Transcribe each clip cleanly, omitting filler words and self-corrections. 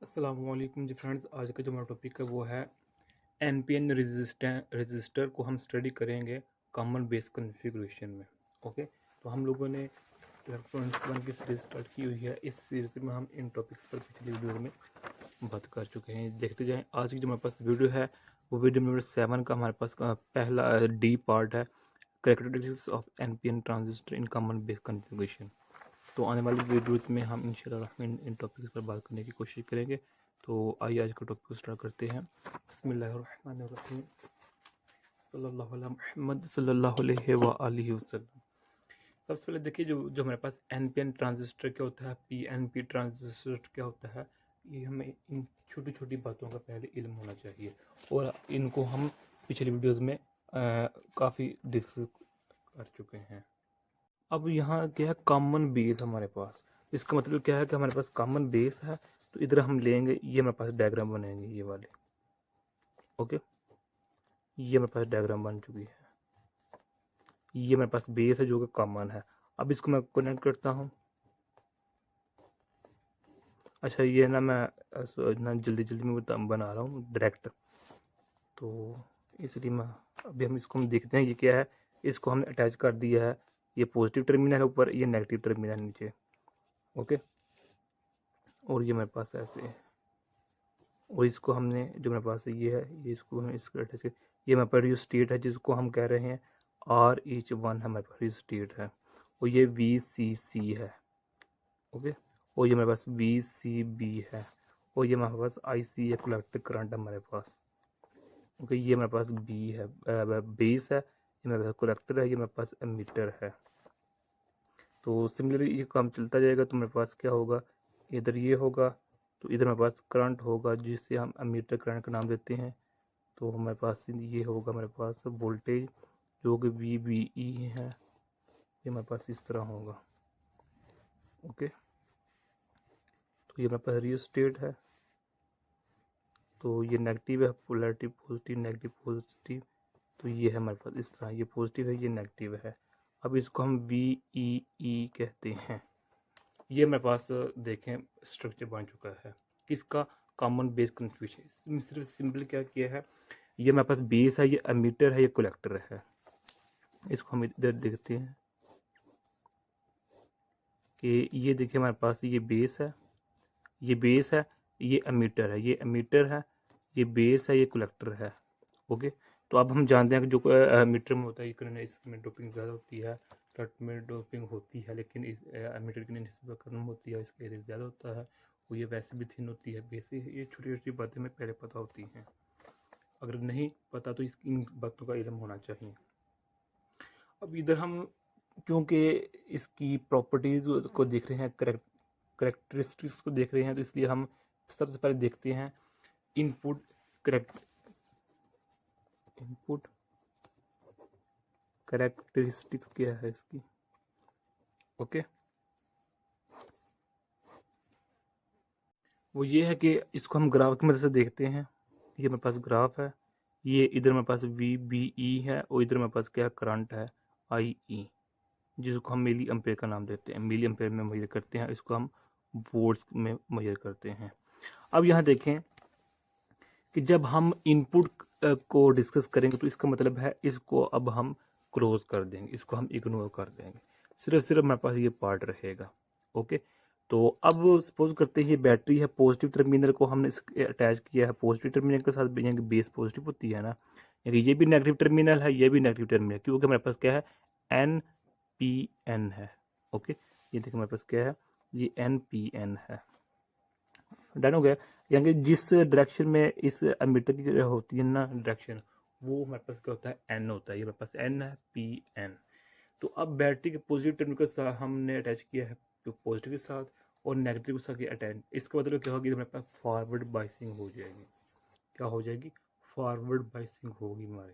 अस्सलाम वालेकुम जी फ्रेंड्स। आज का जो हमारा टॉपिक है वो है एनपीएन रजिस्टर को हम स्टडी करेंगे कॉमन बेस कॉन्फ़िगरेशन में। ओके, तो हम लोगों ने इलेक्ट्रॉनिक्स वन की सीरीज स्टार्ट की हुई है। इस सीरीज में हम इन टॉपिक्स पर पिछली वीडियो में बात कर चुके हैं। देखते जाएं। आज की जो हमारे पास वीडियो है वो वीडियो नंबर 7 का हमारे पास पहला डी पार्ट है, characteristics of NPN transistor in common base configuration. तो आने वाली वीडियोज़ में हम इंशाल्लाह इन टॉपिक्स पर बात करने की कोशिश करेंगे। तो आइए आज का टॉपिक को स्टार्ट करते हैं। बिस्मिल्लाहिर्रहमानिर्रहीम, सल्लल्लाहु अला मुहम्मद सल्लल्लाहु अलैहि व आलिहि वसल्लम। सबसे पहले देखिए, जो जो हमारे पास एनपीएन ट्रांजिस्टर क्या होता है, पीएनपी ट्रांजिस्टर क्या होता है, ये हमें इन छोटी छोटी बातों का पहले इल्म होना चाहिए। और इनको हम पिछली वीडियोज़ में काफ़ी डिस्कस कर चुके हैं। अब यहाँ क्या है, कॉमन बेस हमारे पास। इसका मतलब क्या है कि हमारे पास कॉमन बेस है, तो इधर हम लेंगे, ये हमारे पास डायग्राम बनेंगे ये वाले। ओके, ये हमारे पास डायग्राम बन चुकी है। ये हमारे पास बेस है जो कि कॉमन है। अब इसको मैं कनेक्ट करता हूँ। अच्छा, ये ना मैं ना जल्दी जल्दी में बना रहा हूँ डायरेक्ट, तो इसलिए मैं अभी हम देखते हैं ये क्या है। इसको हमने अटैच कर दिया है। ये पॉजिटिव टर्मिनल है ऊपर, ये नेगेटिव टर्मिनल नीचे। ओके, और ये मेरे पास ऐसे है। और इसको हमने जो मेरे पास ये है, ये इसको हम इसको अटैच कर, ये हमारे पास स्टेट है जिसको हम कह रहे हैं RH1 हमारे पास स्टेट है। और ये VCC है। ओके, और ये हमारे पास VCB है। और ये हमारे पास IC है, कलेक्टर करंट हमारे पास। ओके, ये हमारे पास B है, बेस है। ये मेरे पास कलेक्टर है, ये मेरे पास एमीटर है। तो सिमिलरली ये काम चलता जाएगा, तो मेरे पास क्या होगा, इधर ये होगा, तो इधर मेरे पास करंट होगा जिसे हम एमीटर करंट का नाम देते हैं। तो हमारे पास ये होगा, हमारे पास वोल्टेज जो कि VBE है, ये हमारे पास इस तरह होगा। ओके, तो ये हमारे पास रियोस्टेट है। तो ये नेगेटिव है, पोलैरिटी पॉजिटिव नेगेटिव पॉजिटिव। तो ये है हमारे पास इस तरह, ये पॉजिटिव है, ये नेगेटिव है। अब इसको हम VEE कहते हैं। ये मेरे पास देखें स्ट्रक्चर बन चुका है किसका, कॉमन बेस कन्फ्यूजन। इसमें सिर्फ सिंपल क्या किया है, ये मेरे पास बेस है, ये एमीटर है, ये कलेक्टर है। इसको हम इधर देखते हैं कि ये देखिए हमारे पास ये बेस है, ये बेस है, ये एमीटर है, ये एमीटर है, ये बेस है, ये कलेक्टर है। ओके, तो अब हम जानते हैं कि जो एमीटर में होता है ये इसमें डोपिंग ज़्यादा होती है, कट में डोपिंग होती है, लेकिन इस एमीटर की निस्बत कम होती है, इसका एरिया ज़्यादा होता है। वो ये वैसे भी थिन होती है, बेसिक ये छोटी छोटी बातें हमें पहले पता होती हैं। अगर नहीं पता तो इन बातों का इल्म होना चाहिए। अब इधर हम क्योंकि इसकी प्रॉपर्टीज़ को देख रहे हैं, करेक्टरिस्टिक्स को देख रहे हैं, तो इसलिए हम सबसे पहले देखते हैं इनपुट करेक्ट इनपुट करेक्टरिस्टिक क्या है इसकी। ओके, वो ये है कि इसको हम ग्राफ की मदद से देखते हैं। ये मेरे पास ग्राफ है, ये इधर मेरे पास VBE है, और इधर मेरे पास क्या करंट है, IE, जिसको हम मिली एम्पेयर का नाम देते हैं। मिली एम्पेयर में मेजर करते हैं, इसको हम वोल्ट्स में मेजर करते हैं। अब यहाँ देखें कि जब हम इनपुट को डिस्कस करेंगे तो इसका मतलब है इसको अब हम क्लोज कर देंगे, इसको हम इग्नोर कर देंगे, सिर्फ सिर्फ हमारे पास ये पार्ट रहेगा। ओके, तो अब सपोज करते हैं ये बैटरी है, पॉजिटिव टर्मिनल को हमने अटैच किया है पॉजिटिव टर्मिनल के साथ, यानी कि बेस पॉजिटिव होती है ना, यानी ये भी नेगेटिव टर्मिनल है, ये भी नेगेटिव टर्मिनल, क्योंकि हमारे पास क्या है, NPN है। ओके, ये देखिए हमारे पास क्या है, ये NPN है। डन हो गया, यानी कि जिस डायरेक्शन में इस एमीटर की होती है ना डायरेक्शन, वो हमारे पास क्या होता है, N होता है। ये हमारे पास N है, PN। तो अब बैटरी के पॉजिटिव टर्मिनल के साथ हमने अटैच किया है तो पॉजिटिव के साथ, और नेगेटिव के साथ अटैच, इसका मतलब क्या होगी, हमारे पास फॉरवर्ड बाइसिंग हो जाएगी। क्या हो जाएगी, फॉरवर्ड बाइसिंग होगी हमारी।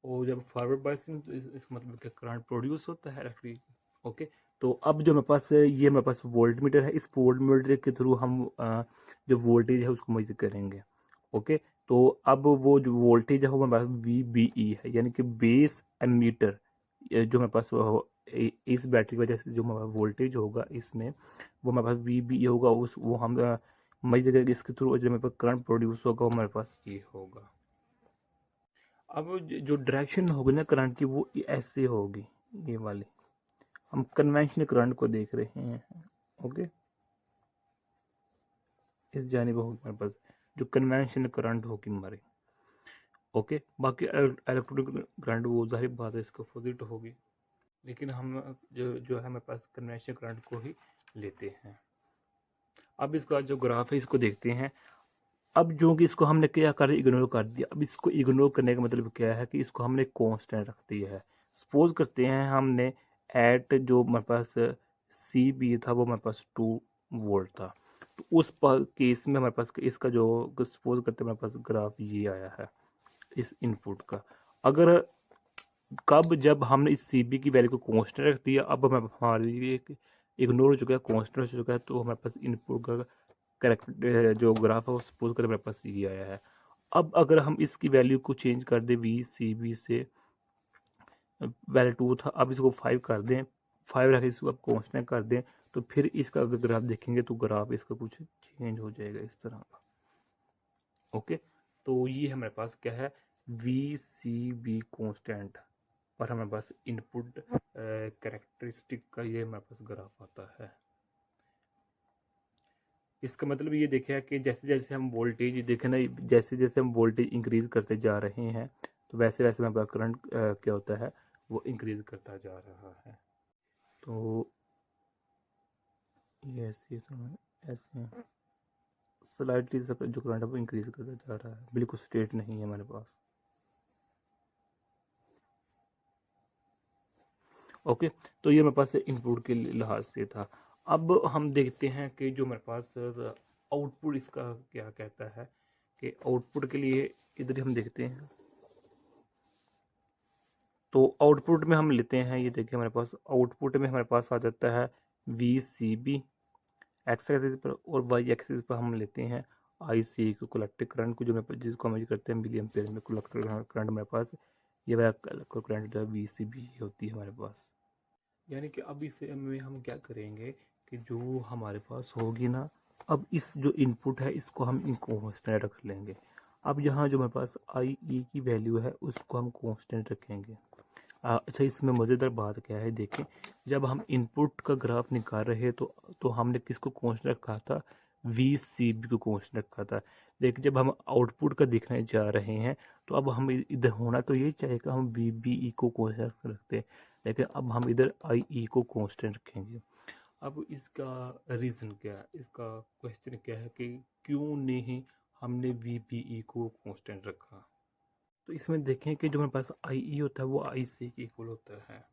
और जब फॉरवर्ड बाइसिंग तो इसका मतलब क्या, करंट प्रोड्यूस होता है इलेक्ट्रिक। ओके, तो अब जो मेरे पास ये मेरे पास वोल्ट मीटर है, इस वोल्ट मीटर के थ्रू हम जो वोल्टेज है उसको मेजर करेंगे। ओके, तो अब वो जो वोल्टेज है वो मेरे पास VBE है, यानी कि बेस एमीटर। जो मेरे पास इस बैटरी की वजह से जो मेरा वोल्टेज होगा इसमें, वो मेरे पास VBE होगा। उस वो हम मर्ज करके इसके थ्रू जो मेरे पास करंट प्रोड्यूस होगा वो हमारे पास ये होगा। अब जो डायरेक्शन होगी ना करंट की वो ऐसे होगी, ये वाली। हम कन्वेंशनल करंट को देख रहे हैं, ओके। इस जानिब होगी हमारे पास जो कन्वेंशनल करंट होगी हमारी, ओके। बाकी इलेक्ट्रिक करंट वो जाहिर बात है इसको अपोजिट होगी, लेकिन हम जो है हमारे पास कन्वेंशनल करंट को ही लेते हैं। अब इसका जो ग्राफ है इसको देखते हैं। अब जो कि इसको हमने क्या कर इग्नोर कर दिया। अब इसको इग्नोर करने का मतलब क्या है कि इसको हमने कांस्टेंट रख दिया है। सपोज करते हैं हमने एट जो हमारे पास सी बी था वो हमारे पास 2 वोल्ट था, तो उस केस में हमारे पास इसका जो सपोज करते हैं हमारे पास ग्राफ ये आया है इस इनपुट का। अगर कब जब हमने इस सी बी की वैल्यू को कांस्टेंट रख दिया, अब हमारे लिए इग्नोर हो चुका है, कांस्टेंट हो चुका है, तो हमारे पास इनपुट का करेक्ट जो ग्राफ है वो सपोज करें मेरे पास ये आया है। अब अगर हम इसकी वैल्यू को चेंज कर दें वी सी बी से, पहले 2 था अब इसको 5 कर दें, 5 रख इसको अब कांस्टेंट कर दें, तो फिर इसका अगर ग्राफ देखेंगे तो ग्राफ इसका कुछ चेंज हो जाएगा इस तरह का, ओके। तो ये हमारे पास क्या है, वी सी बी कांस्टेंट और हमारे पास इनपुट कैरेक्टरिस्टिक का ये हमारे पास ग्राफ आता है। इसका मतलब ये देखा कि जैसे जैसे हम वोल्टेज देखें ना, जैसे जैसे हम वोल्टेज इंक्रीज करते जा रहे हैं तो वैसे वैसे हमारा करंट क्या होता है वो इंक्रीज करता जा रहा है। तो ये ऐसे ऐसे स्लाइटली जो करंट है वो इंक्रीज करता जा रहा है, बिल्कुल स्ट्रेट नहीं है हमारे पास, ओके। तो ये मेरे पास इनपुट के लिहाज से था। अब हम देखते हैं कि जो मेरे पास आउटपुट इसका क्या कहता है कि आउटपुट के लिए इधर हम देखते हैं। तो आउटपुट में हम लेते हैं, ये देखिए हमारे पास आउटपुट में हमारे पास आ जाता है V C B X axis पर, और वाई एक्सिस पर हम लेते हैं आई सी को, कलेक्टिव करंट को, जो मेरे पास जिसको हम करते हैं मिली एम्पेयर में कलेक्टिव करंट मेरे पास ये वाला करंट जो है वी सी बी होती है हमारे पास। यानी कि अब इसे में हम क्या करेंगे कि जो हमारे पास होगी ना, अब इस जो इनपुट है इसको हम कांस्टेंट रख लेंगे। अब यहाँ जो हमारे पास आई ई की वैल्यू है उसको हम कांस्टेंट रखेंगे। अच्छा, इसमें मज़ेदार बात क्या है, देखें जब हम इनपुट का ग्राफ निकाल रहे तो हमने किसको कांस्टेंट रखा था, वी सी बी को कांस्टेंट रखा था। लेकिन जब हम आउटपुट का देखने जा रहे हैं तो अब हम इधर होना तो यही चाहिए हम वी बी ई को कांस्टेंट रखते हैं, लेकिन अब हम इधर आई ई को कांस्टेंट रखेंगे। अब इसका रीज़न क्या है, इसका क्वेश्चन क्या है कि क्यों नहीं हमने वी बी ई को कांस्टेंट रखा। तो इसमें देखें कि जो हमारे पास आई ई होता है वो आई सी के इक्वल होता है,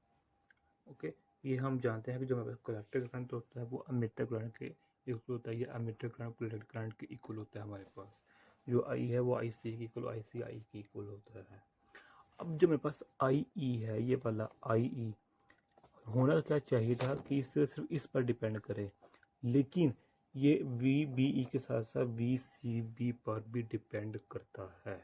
ओके। ये हम जानते हैं कि जो हमारे पास कलेक्टर करंट होता है वो अमीटर करंट के इक्वल होता है, ये अमीटर करंट कलेक्टर करंट के इक्वल होता है हमारे पास। जो आई है वो आई सी के इक्वल, आई सी आई के इक्वल होता है। अब जो मेरे पास आई ई है, ये वाला आई ई होना क्या चाहिए था कि इससे सिर्फ इस पर डिपेंड करे, लेकिन ये वी बी ई के साथ साथ वी सी बी पर भी डिपेंड करता है,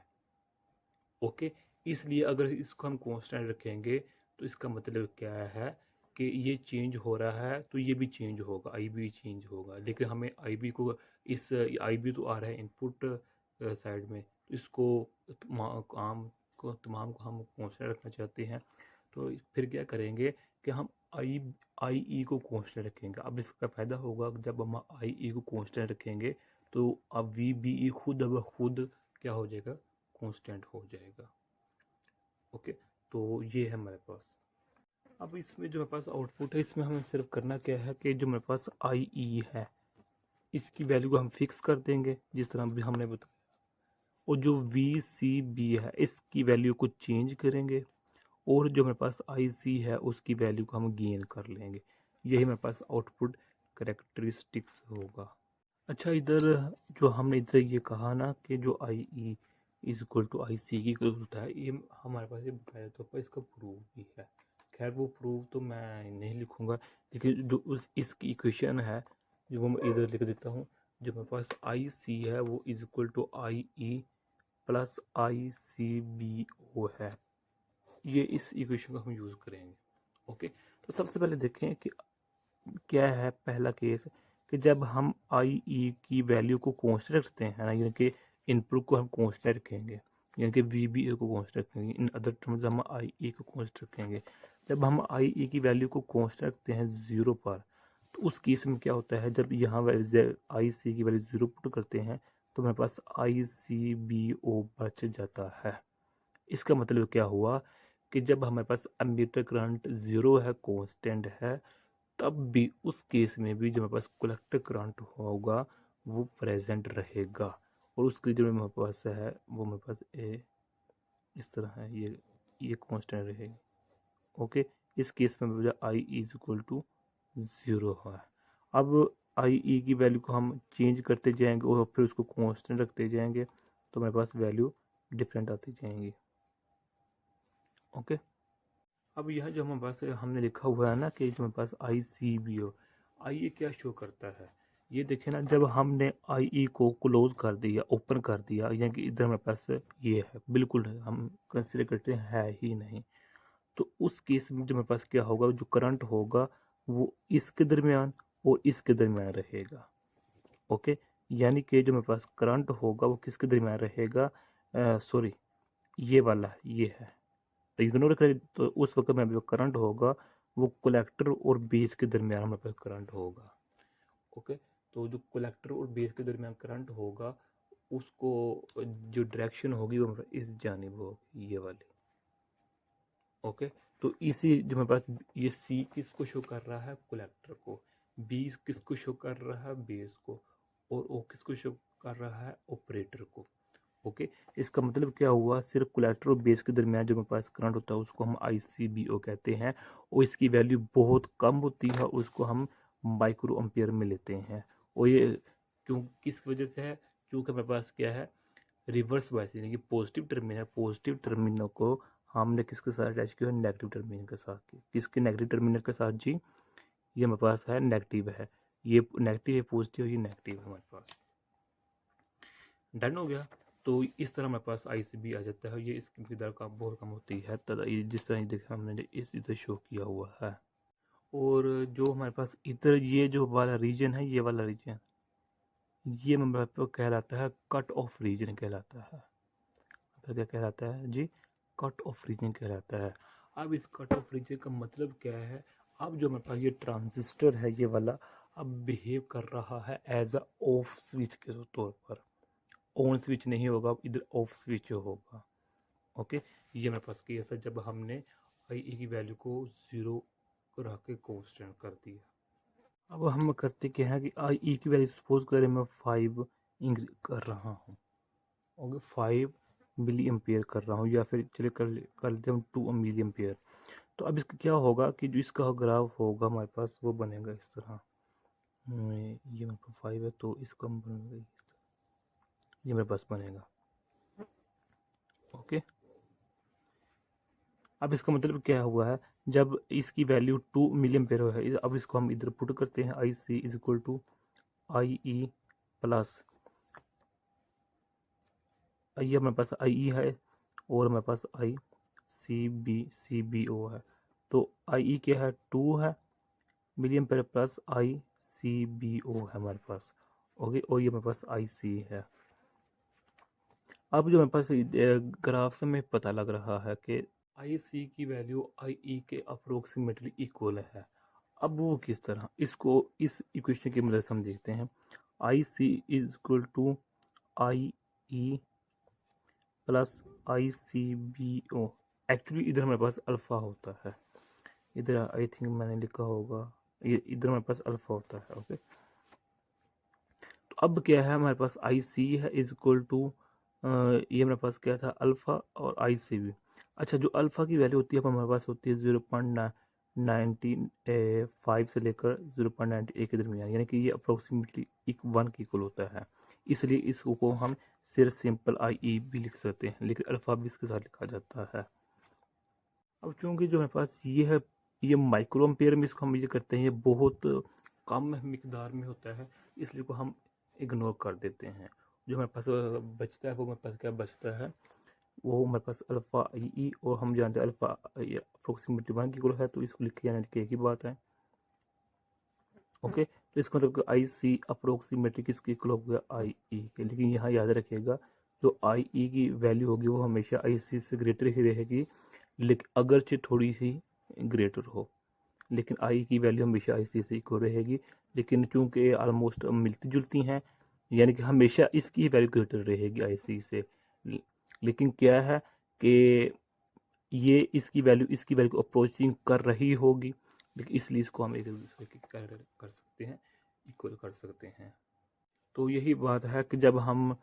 ओके। इसलिए अगर इसको हम कांस्टेंट रखेंगे तो इसका मतलब क्या है कि ये चेंज हो रहा है तो ये भी चेंज होगा, आई भी चेंज होगा। लेकिन हमें आई बी को इस आई बी तो आ रहा है इनपुट साइड में, तो इसको तमाम को हम कांस्टेंट रखना चाहते हैं। तो फिर क्या करेंगे कि हम आई आई ई को कांस्टेंट रखेंगे। अब इसका फ़ायदा होगा जब हम आई ई को कांस्टेंट रखेंगे तो अब वी बी ई खुद अब खुद क्या हो जाएगा, कांस्टेंट हो जाएगा, ओके। तो ये है हमारे पास। अब इसमें जो मेरे पास आउटपुट है इसमें हमें सिर्फ करना क्या है कि जो मेरे पास आई ई है इसकी वैल्यू को हम फिक्स कर देंगे जिस तरह भी हमने बताया, और जो वी सी बी है इसकी वैल्यू को चेंज करेंगे, और जो मेरे पास आई सी है उसकी वैल्यू को हम गेन कर लेंगे। यही मेरे पास आउटपुट करेक्टरिस्टिक्स होगा। अच्छा, इधर जो हमने इधर ये कहा ना कि जो आई E is equal to I सी की इक्वल होता है, ये हमारे पास ये बताया तो पर इसका प्रूफ भी है। खैर वो प्रूफ तो मैं नहीं लिखूंगा, लेकिन जो उस इसकी इक्वेशन है जो वो मैं इधर लिख देता हूँ। जो मेरे पास आई सी है वो is equal to I E plus I C B O है। ये इस इक्वेशन को हम यूज़ करेंगे, ओके। तो सबसे पहले देखें कि क्या है पहला केस कि जब हम आई ई की वैल्यू को कांस्टेंट रखते हैं ना, यानी कि इनपुट को हम कांस्टेंट रखेंगे, यानी कि वी बी ए को कांस्टेंट रखेंगे, इन अदर टर्म्स हम आई ई को कांस्टेंट रखेंगे। जब हम आई ई की वैल्यू को कांस्टेंट रखते हैं 0 पर, तो उस केस में क्या होता है, जब यहाँ आई सी की वैल्यू 0 पुट करते हैं तो हमारे पास आई सी बी ओ बच जाता है। इसका मतलब क्या हुआ कि जब हमारे पास एमीटर करंट 0 है, कांस्टेंट है, तब भी उस केस में भी जो हमारे पास कलेक्टर करंट होगा वो प्रेजेंट रहेगा, और उसकी जो हमारे पास है वो हमारे पास ए इस तरह है, ये कांस्टेंट रहेगी। ओके, इस केस में मुझे आई इज इक्वल टू 0 है। अब आई ई की वैल्यू को हम चेंज करते जाएंगे और फिर उसको कांस्टेंट रखते जाएंगे, तो हमारे पास वैल्यू डिफरेंट आती जाएंगी। ओके, अब यह जो हमारे पास हमने लिखा हुआ है ना कि जो हमारे पास आई सी बी ओ, आई ये क्या शो करता है, ये देखिए ना, जब हमने आई ई को क्लोज कर दिया, ओपन कर दिया, यानी कि इधर हमारे पास ये है, बिल्कुल हम कंसिडर करते हैं है ही नहीं, तो उस केस में जो हमारे पास क्या होगा, जो करंट होगा वो इसके दरमियान और इसके दरमियान रहेगा। ओके, यानी कि जो मेरे पास करंट होगा वो किसके दरमियान रहेगा, सॉरी ये वाला ये है, तो इग्नोर करें, तो उस वक्त में जो करंट होगा वो कलेक्टर और बेस के दरमियान हमारे पास करंट होगा। ओके, तो जो कलेक्टर और बेस के दरमियान करंट होगा उसको जो डायरेक्शन होगी वो इस जानिब होगी, ये वाली। ओके, तो इसी जो मेरे पास ये सी किसको शो कर रहा है, कलेक्टर को, बी किसको शो कर रहा है, बेस को, और ओ किसको शो कर रहा है, ऑपरेटर को। ओके, इसका मतलब क्या हुआ, सिर्फ कलेक्टर और बेस के दरमियान जो मेरे पास करंट होता है उसको हम आई सी बी ओ कहते हैं, और इसकी वैल्यू बहुत कम होती है, उसको हम माइक्रो एम्पियर में लेते हैं। और ये क्यों, किस वजह से है, क्योंकि मेरे पास क्या है, रिवर्स वाइस, यानी कि पॉजिटिव टर्मिनल को हमने किसके साथ अटैच किया है, नेगेटिव टर्मिनल के साथ। किसके नेगेटिव टर्मिनल के साथ जी, ये हमारे पास है नेगेटिव है, ये नेगेटिव है, पॉजिटिव, ये नेगेटिव है हमारे पास। डन हो गया, तो इस तरह हमारे पास आई सी बी आ जाता है, ये इसकी दर का बहुत कम होती है, जिस तरह देखा हमने इस इधर शो किया हुआ है। और जो हमारे पास इधर ये जो वाला रीजन है, ये वाला रीजन, ये हमारे पास कहलाता है कट ऑफ रीजन कहलाता है। तो क्या कहलाता है जी, कट ऑफ रीजन कहलाता है। अब इस कट ऑफ रीजन का मतलब क्या है, अब जो हमारे पास ये ट्रांजिस्टर है ये वाला, अब बिहेव कर रहा है एज अ ऑफ स्विच के तौर पर, ऑन स्विच नहीं होगा, अब इधर ऑफ स्विच होगा। ओके, ये हमारे पास केस है जब हमने आई ई की वैल्यू को 0 रख के कांस्टेंट कर दिया। अब हम करते क्या है कि आई ई की वैल्यू सपोज करें मैं 5 इंक्रीज कर रहा हूँ, ओके 5 मिली एम्पियर कर रहा हूँ, या फिर चलिए कर लेते हैं 2 मिली एम्पियर। तो अब इसका क्या होगा कि जो इसका ग्राफ होगा हमारे पास वो बनेगा इस तरह, ये मेरे पास 5 है तो इसका हम बनेगा ये मेरे पास बनेगा। ओके, अब इसका मतलब क्या हुआ है, जब इसकी वैल्यू 2 मिली एम्पियर है, अब इसको हम इधर पुट करते हैं, I C is equal to I E plus, ये हमारे पास आई ई है और हमारे पास आई सी बी ओ है, तो आई ई क्या है, 2 है milli ampere plus I C B O है हमारे पास। ओके, और ये हमारे पास आई सी है। अब जो मेरे पास ग्राफ से में पता लग रहा है कि आई सी की वैल्यू आई ई के अप्रोक्सीमेटली इक्वल है। अब वो किस तरह, इसको इस इक्वेशन की मदद से हम देखते हैं, I C is equal to I E plus I C B O. Actually इधर हमारे पास अल्फ़ा होता है, इधर आई थिंक मैंने लिखा होगा, ये इधर हमारे पास अल्फ़ा होता है। ओके, तो अब क्या है, हमारे पास आई सी है इज इक्वल टू, ये मेरे पास क्या था, अल्फ़ा और आई सी भी। अच्छा, जो अल्फ़ा की वैल्यू होती है वो हमारे पास होती है 0.95 से लेकर 0.98 के दरमियान, यानी कि ये अप्रोक्सीमेटली 1 के इक्वल होता है, इसलिए इसको हम सिर्फ सिंपल आई ई भी लिख सकते हैं, लेकिन अल्फ़ा भी इसके साथ लिखा जाता है। अब चूँकि जो हमारे पास ये है, ये माइक्रो एम्पियर में इसको हम ये करते हैं, ये बहुत कम मिकदार में होता है, इसलिए को हम इग्नोर कर देते हैं। जो हमारे पास बचता है वो हमारे पास क्या बचता है, वो हमारे पास अल्फ़ा आई ई, और हम जानते हैं अल्फ़ा अप्रोक्सीमेटली 1 की इक्वल है, तो इसको लिखे जाने की एक ही बात है। ओके, तो इसका मतलब आई सी अप्रोक्सीमेटली किसके इक्वल हो गया, आई ई के। लेकिन यहाँ याद रखिएगा जो आई ई की वैल्यू होगी वो हमेशा आई सी से ग्रेटर ही रहेगी, लेकिन अगरचे थोड़ी सी ग्रेटर हो, लेकिन आई की वैल्यू हमेशा आई सी से इक्वल रहेगी। लेकिन चूंकि ऑलमोस्ट मिलती जुलती हैं, यानी कि हमेशा इसकी वैल्यू ग्रेटर रहेगी आई सी से। लेकिन क्या है कि ये इसकी वैल्यू को अप्रोचिंग कर रही होगी, लेकिन इसलिए इसको हम एक दूसरे की कर सकते हैं, इक्वल कर सकते हैं। तो यही बात है कि जब हम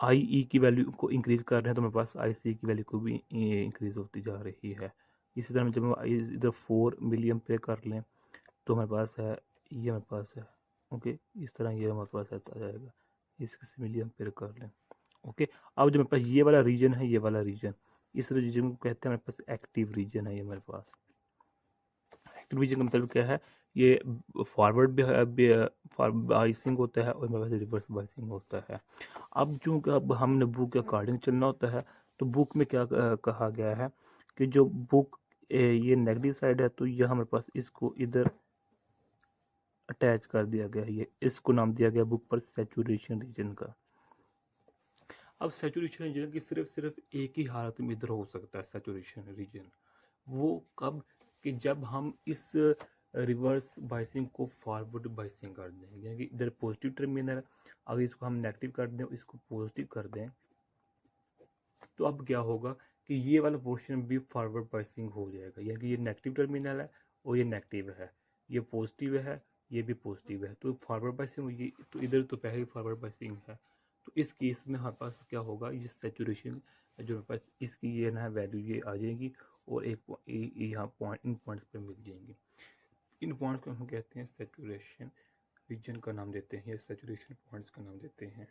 आई ई की वैल्यू को इंक्रीज़ कर रहे हैं तो हमारे पास आई सी की वैल्यू को भी इंक्रीज़ होती जा रही है। इसी तरह जब हम इधर 4 मिलियन पे कर लें तो हमारे पास है, ये हमारे पास है, ओके, इस तरह ये हमारे पास आ जाएगा, इसके मिलियन पे कर लें, ओके। अब जो मेरे पास ये वाला रीजन है, ये वाला रीजन, इस रीजन को कहते हैं हमारे पास एक्टिव रीजन है। ये हमारे पास एक्टिव रीजन का मतलब क्या है, ये फॉरवर्ड बाइसिंग होता है और मेरे पास रिवर्स बाइसिंग होता है। अब चूँकि अब हमने बुक के अकॉर्डिंग चलना होता है, तो बुक में क्या कहा गया है कि जो बुक ये नेगेटिव साइड है तो यह हमारे पास इसको इधर अटैच कर दिया गया है, ये इसको नाम दिया गया बुक पर सैचुरेशन रीजन का। अब सैचुरेशन रीजन की सिर्फ एक ही हालत में इधर हो सकता है सैचुरेशन रीजन, वो कब, कि जब हम इस रिवर्स बाइसिंग को फॉरवर्ड बाइसिंग कर दें, यानी कि इधर पॉजिटिव टर्मिनल, अगर इसको हम नेगेटिव कर दें, इसको पॉजिटिव कर दें, तो अब क्या होगा कि ये वाला पोर्शन भी फॉरवर्ड बाइसिंग हो जाएगा, यानी कि ये नेगेटिव टर्मिनल है और ये नेगेटिव है, ये पॉजिटिव है, ये भी पॉजिटिव है, तो फॉरवर्ड बाइसिंग होगी। तो इधर तो पहले फॉरवर्ड बाइसिंग है, तो इस केस में हमारे पास क्या होगा, ये सैचुरेशन जो हमारे पास इसकी ये ना वैल्यू ये आ जाएगी और एक यहाँ पॉइंट, इन पॉइंट्स पे मिल जाएंगी। इन पॉइंट्स को हम कहते हैं सैचुरेशन रीजन का नाम देते हैं, या सैचुरेशन पॉइंट्स का नाम देते हैं।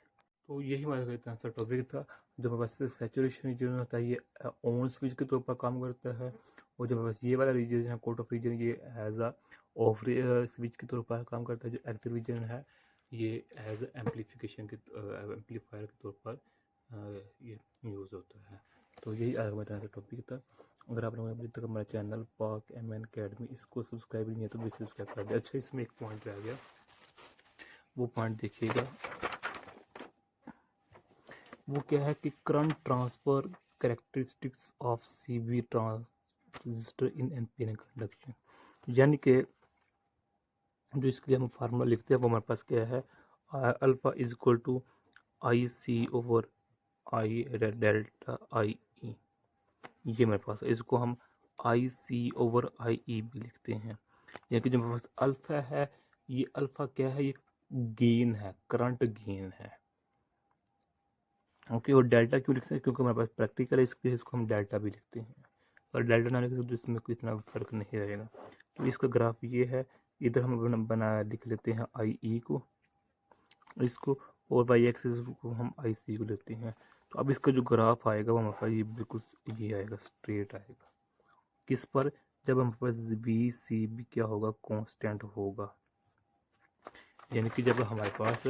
तो यही हमारा इतना सा टॉपिक था। जो हमारे पास सैचुरेशन रीजन होता है ये ऑन स्विच के तौर पर काम करता है, और जो हमारे पास ये वाला रीजन है कोट ऑफ रीजन, ये एज अ ऑफ स्विच के तौर पर काम करता है। जो एक्टिव रीजन है ये एज एम्पलीफिकेशन के एम्पलीफायर के तौर पर ये यूज़ होता है। तो यही आज हमारे तरह टॉपिक था। अगर आप लोगों ने अभी तक हमारे चैनल पाक एम एन अकेडमी इसको सब्सक्राइब नहीं है तो भी सब्सक्राइब कर दिया। अच्छा, इसमें एक पॉइंट रह गया, वो पॉइंट देखिएगा, वो क्या है कि current transfer characteristics of CB transistor in NPN conduction, यानी कि जो इसके लिए हम फार्मूला लिखते हैं वो हमारे पास क्या है, alpha is equal to I C over I delta I E, ये मेरे पास है। इसको हम आई सी ओवर आई ई भी लिखते हैं, यानी कि जो मेरे पास अल्फा है, ये अल्फा क्या है, ये गेन है, करंट गेन है, ओके। और डेल्टा क्यों लिखते हैं, क्योंकि हमारे पास प्रैक्टिकल है, इसलिए इसको हम डेल्टा भी लिखते हैं। और डेल्टा ना लिखते तो इसमें कोई इतना फर्क नहीं रहेगा। तो इसका ग्राफ ये है, इधर हम बना लिख लेते हैं आई ई को, इसको, और वाई एक्सिस को हम आई सी को लेते हैं। तो अब इसका जो ग्राफ आएगा वो हमारे पास ये बिल्कुल ये आएगा, स्ट्रेट आएगा। किस पर, जब हमारे पास वी सी भी क्या होगा, कांस्टेंट होगा, यानी कि जब हमारे पास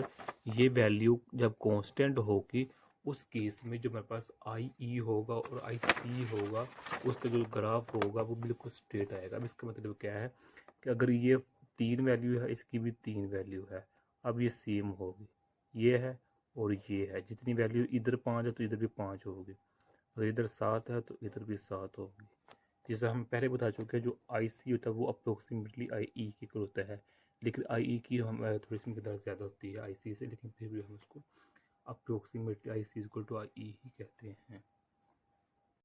ये वैल्यू जब कांस्टेंट होगी, उस केस में जो हमारे पास आई ई होगा और आई सी होगा, उसका जो ग्राफ होगा वो बिल्कुल स्ट्रेट आएगा। अब इसका मतलब क्या है कि अगर ये 3 वैल्यू है, इसकी भी 3 वैल्यू है, अब ये सेम होगी, ये है और ये है, जितनी वैल्यू इधर 5 है तो इधर भी 5 होगी, और इधर 7 है तो इधर भी 7 होगी। जैसे हम पहले बता चुके हैं, जो आई सी होता है वो अप्रोक्सीमेटली आई ई की इक्वल होता है, लेकिन आई ई की हम थोड़ी सी मिकदार ज़्यादा होती है आई सी से, लेकिन फिर भी हम उसको approximately I C equal to I E ही कहते हैं।